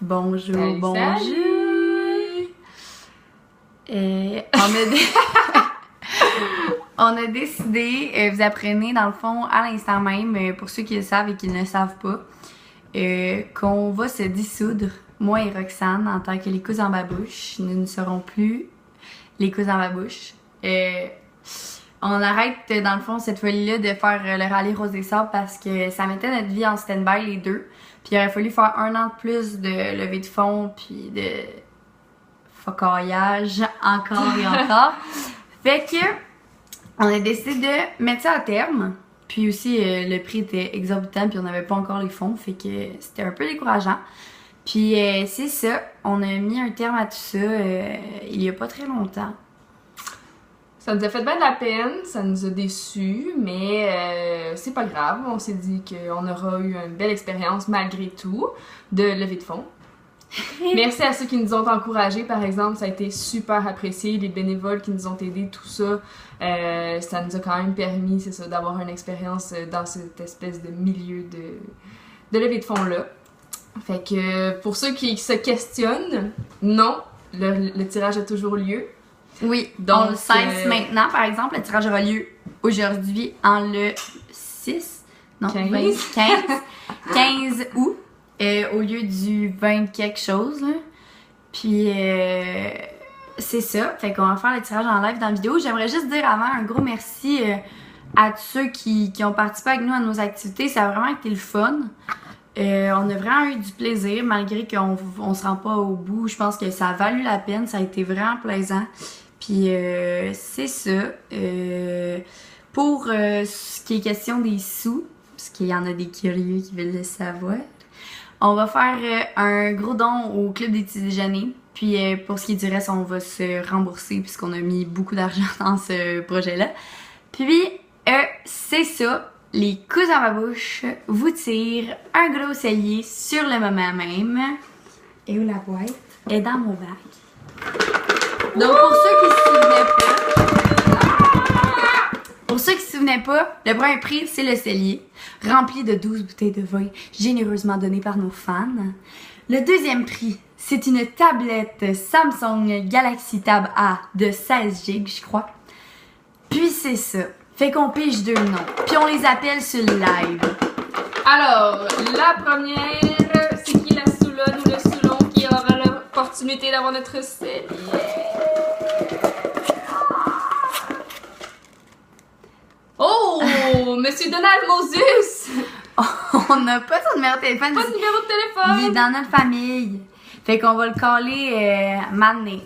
Bonjour, Salut, bonjour. salut. On a décidé, vous apprenez dans le fond à l'instant même, pour ceux qui le savent et qui ne le savent pas, qu'on va se dissoudre, moi et Roxane, en tant que les cousins en babouche. Nous ne serons plus les cousins en babouche. On arrête, dans le fond, cette folie-là de faire le rallye Rose des Sables parce que ça mettait notre vie en stand-by, les deux. Puis il aurait fallu faire 1 an de plus de levée de fonds, puis de focaillage, encore et encore. Fait que, on a décidé de mettre ça à terme. Puis aussi, le prix était exorbitant, puis on n'avait pas encore les fonds. Fait que c'était un peu décourageant. Puis c'est ça, on a mis un terme à tout ça il y a pas très longtemps. Ça nous a fait bien de la peine, ça nous a déçus, mais c'est pas grave. On s'est dit qu'on aura eu une belle expérience malgré tout de levée de fonds. Merci à ceux qui nous ont encouragés, par exemple, ça a été super apprécié. Les bénévoles qui nous ont aidés, tout ça, ça nous a quand même permis, c'est ça, d'avoir une expérience dans cette espèce de milieu de levée de fonds-là. Fait que pour ceux qui se questionnent, non, le tirage a toujours lieu. Oui, donc on le cesse maintenant, par exemple. Le tirage aura lieu aujourd'hui en le 6, non, 15 août, au lieu du 20 quelque chose. Là. Puis, c'est ça. Fait qu'on va faire le tirage en live dans la vidéo. J'aimerais juste dire avant un gros merci à tous ceux qui ont participé avec nous à nos activités. Ça a vraiment été le fun. On a vraiment eu du plaisir, malgré qu'on se rend pas au bout. Je pense que ça a valu la peine. Ça a été vraiment plaisant. Puis c'est ça. Pour ce qui est question des sous, parce qu'il y en a des curieux qui veulent le savoir, on va faire un gros don au Club des petits déjeuners. Puis pour ce qui est du reste, on va se rembourser puisqu'on a mis beaucoup d'argent dans ce projet-là. Puis c'est ça. Les cousins à ma bouche vous tirent un gros cellier sur le moment même. Et où la boîte est dans mon bac. Donc pour ceux qui se souvenaient pas, le premier prix c'est le cellier, rempli de 12 bouteilles de vin généreusement données par nos fans. Le deuxième prix, c'est une tablette Samsung Galaxy Tab A de 16 GB, je crois. Puis c'est ça. Fait qu'on pige 2 noms. Puis on les appelle sur le live. Alors, la première, c'est qui la Soulonne ou le Soulon qui aura l'opportunité d'avoir notre cellier? Oh! Monsieur Donald Moses! On n'a pas son numéro de téléphone. Pas de numéro de téléphone! Il est dans notre famille. Fait qu'on va le caller maintenant.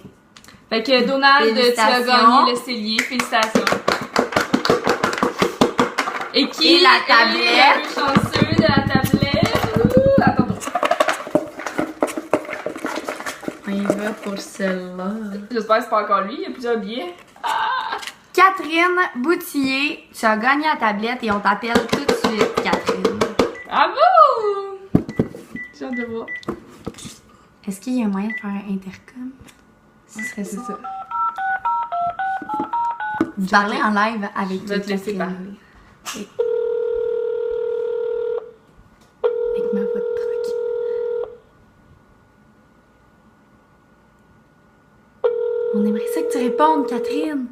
Fait que Donald, tu as gagné le cellier. Félicitations! Et qui est la tablette? Est le plus chanceux de la tablette? Attends. On y va pour celle-là. J'espère que c'est pas encore lui, il y a plusieurs billets. Catherine Boutillier, tu as gagné la tablette et on t'appelle tout de suite, Catherine. Bravo! J'ai hâte de voir. Est-ce qu'il y a un moyen de faire un intercom? Ce serait ça. Parler en live avec Je vais te laisser parler. Avec ma voix de truc. On aimerait ça que tu répondes, Catherine.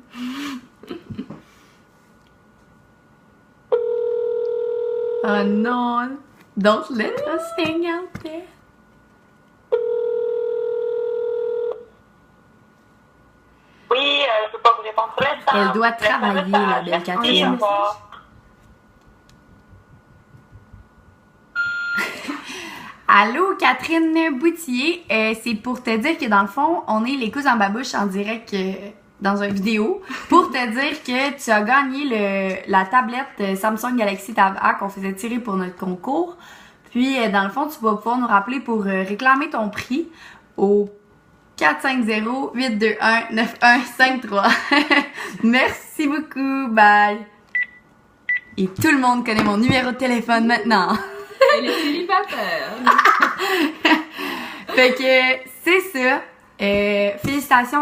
Oh non! Don't let us hang out there. Oui, je peux pas vous répondre pour l'instant. Elle doit travailler, la belle Catherine. Allô, Catherine Boutillier. C'est pour te dire que dans le fond, on est les cousins en babouche en direct dans une vidéo pour te dire que tu as gagné la tablette Samsung Galaxy Tab A qu'on faisait tirer pour notre concours. Puis, dans le fond, tu vas pouvoir nous rappeler pour réclamer ton prix au 450-821-9153. Merci beaucoup. Bye. Et tout le monde connaît mon numéro de téléphone maintenant. Elle est célibataire. Fait que c'est ça. Félicitations